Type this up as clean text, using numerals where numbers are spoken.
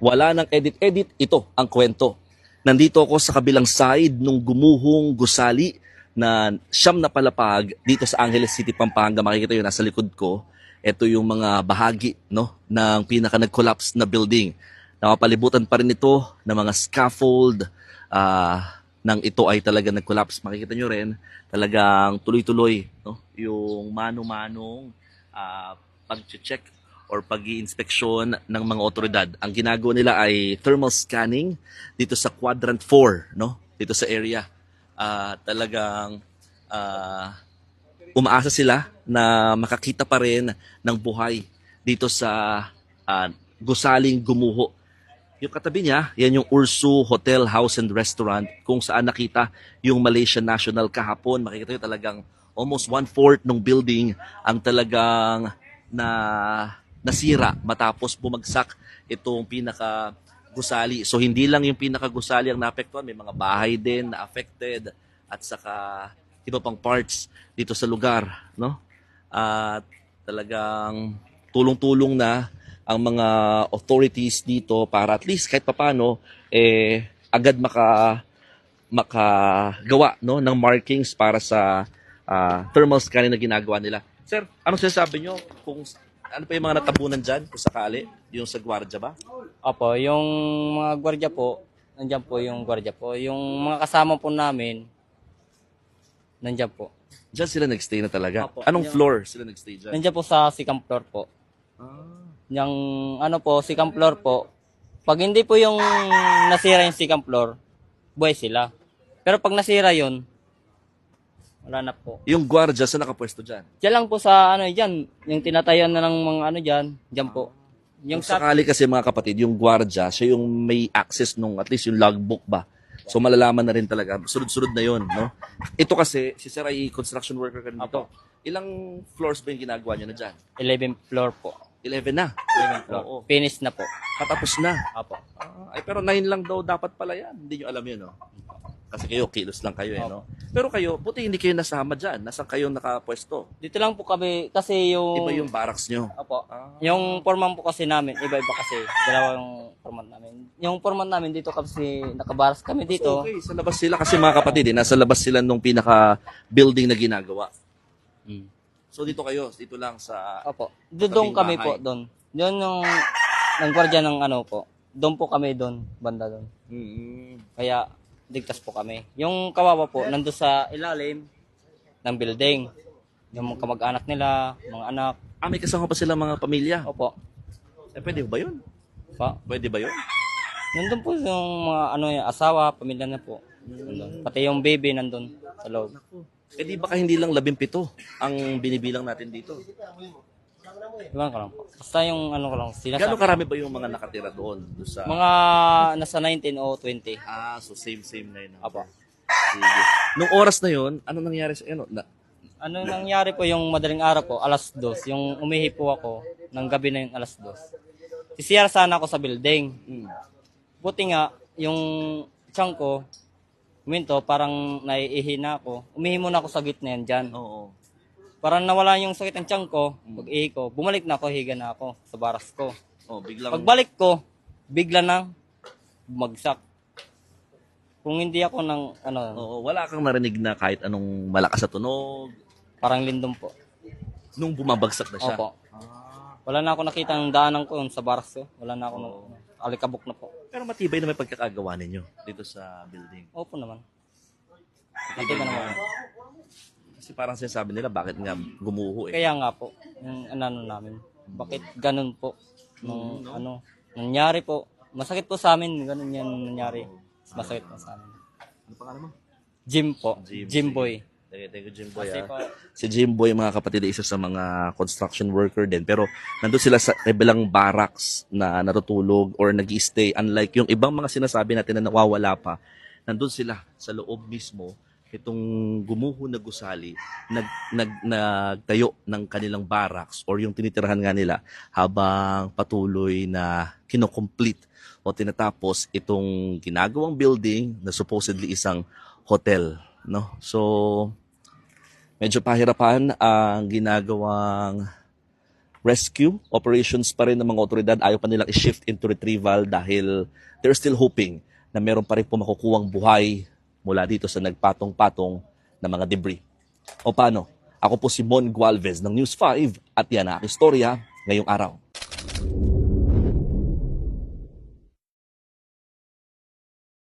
Wala nang edit-edit, ito ang kwento. Nandito ako sa kabilang side nung gumuhong gusali na siyam na palapag dito sa Angeles City, Pampanga. Makikita yun, nasa likod ko. Ito yung mga bahagi no, ng pinaka nag-collapse na building. Nakapalibutan pa rin ito ng mga scaffold nang ito ay talaga nag-collapse. Makikita nyo rin, talagang tuloy-tuloy no, yung mano-manong pag-check or pag-iinspeksyon ng mga otoridad. Ang ginagawa nila ay thermal scanning dito sa quadrant 4, no? Dito sa area. Talagang umaasa sila na makakita pa rin ng buhay dito sa gusaling gumuho. Yung katabi niya, yan yung Ursu Hotel, House and Restaurant kung saan nakita yung Malaysian National kahapon. Makikita nyo talagang almost 1/4 ng building ang talagang nasira matapos bumagsak itong pinaka gusali. So hindi lang yung pinaka gusali ang naapektuhan, may mga bahay din na affected at saka iba pang parts dito sa lugar, no? At talagang tulong-tulong na ang mga authorities dito para at least kahit papano agad makagawa no ng markings para sa thermal scanning na ginagawa nila. Sir, anong sinasabi nyo kung ano pa yung mga natabunan dyan kung sakali? Yung sa gwardiya ba? Opo, yung mga gwardiya po, nandiyan po yung gwardiya po. Yung mga kasama po namin, nandiyan po. Diyan sila nagstay na talaga. Opo. Anong floor sila nagstay dyan? Nandiyan po sa second floor po. Yung ano po, second floor po, pag hindi po yung nasira yung second floor, buhay sila. Pero pag nasira yun, wala na po. Yung gwardiya sa nakapwesto dyan? Diyan lang po sa ano dyan, yung tinatayan na ng mga ano dyan, dyan po. Yung sakali kasi mga kapatid, yung gwardiya, siya yung may access nung at least yung logbook ba. So malalaman na rin talaga. Sunod-sunod na yon, no? Ito kasi, si Sir ay construction worker ka rin dito. Ilang floors ba yung ginagawa niyo na dyan? 11th floor po. 11 na. 11th floor. Oo. Finish na po. Katapos na. Apo. Ay pero 9 lang daw dapat pala yan. Hindi nyo alam yun, no? Kasi kayo, kilos lang kayo, no? Pero kayo, buti hindi kayo nasama dyan. Nasaan kayo nakapwesto? Dito lang po kami kasi yung Iba yung barracks nyo. Opo. Yung foreman po kasi namin, iba-iba kasi. Dalawa yung foreman namin. Yung foreman namin dito kasi nakabaras kami dito. Okay, sa labas sila kasi mga kapatid, nasa labas sila nung pinaka-building na ginagawa. So dito kayo, dito lang sa... Opo. Doon kami bahay. po, doon. Doon yung ng gwardiya ng ano po. Doon po kami doon, banda doon. Kaya ligtas po kami. Yung kawawa po, nandun sa ilalim ng building. Yung mga kamag-anak nila, mga anak. May kasama pa sila mga pamilya. Opo. Pwede ba yun? Pa. Pwede ba yun? Nandun po yung mga ano yung asawa, pamilya na po. Nandun. Pati yung baby nandun sa loob. Di baka hindi lang 17 ang binibilang natin dito. Iwan ko lang po. Basta yung ano ko lang, Gano'ng karami ba yung mga nakatira doon? Sa... mga nasa 19 o 20. So same na yun. Apo. Sige. Nung oras na yun, ano nangyari sa... Ano nangyari po yung madaling araw po, alas 2. Yung umihi po ako, ng gabi na yung alas 2. Sisiyar sana ako sa building. Buti nga, yung tiyan ko, minto, parang naiihi na ako. Umihi muna ako sa gitna yan dyan. Oo. Parang nawala yung sakit ng tiyan ko, pag-ihi ko, bumalik na ako, higa na ako sa baras ko. Biglang... Pagbalik ko, bigla nang bumagsak. Kung hindi ako ng ano, wala kang narinig na kahit anong malakas na tunog parang lindom po. nung bumabagsak na siya. Opo. Wala na ako nakita ng daanan ko yun sa baras ko. Wala na ako alikabok na po. Pero matibay na may pagkakagawa ninyo dito sa building. Opo naman. Matibay naman. Kasi parang sinasabi nila, bakit nga gumuho eh. Kaya nga po, yung ano namin. Bakit ganun po? Nung ano, nangyari po. Masakit po sa amin, ganun yan nangyari. Masakit po sa amin. Ano pangalan mo? Jim po. Jim Boy. Thank you, Jimboy. Kasi po, Si Jimboy, mga kapatid, isa sa mga construction worker din. Pero nandun sila sa kabilang barracks na natutulog or nag-stay. Unlike yung ibang mga sinasabi natin na nawawala pa, nandun sila sa loob mismo. Itong gumuho na gusali, nagtayo ng kanilang barracks or yung tinitirahan nga nila habang patuloy na kinocomplete o tinatapos itong ginagawang building na supposedly isang hotel. No? So, medyo pahirapan ang ginagawang rescue operations pa rin ng mga otoridad. Ayaw pa nilang i-shift into retrieval dahil they're still hoping na meron pa rin po makukuwang buhay mula dito sa nagpatong-patong na mga debris. O paano? Ako po si Mon Gualvez ng News 5 at yan ang aking istorya ngayong araw.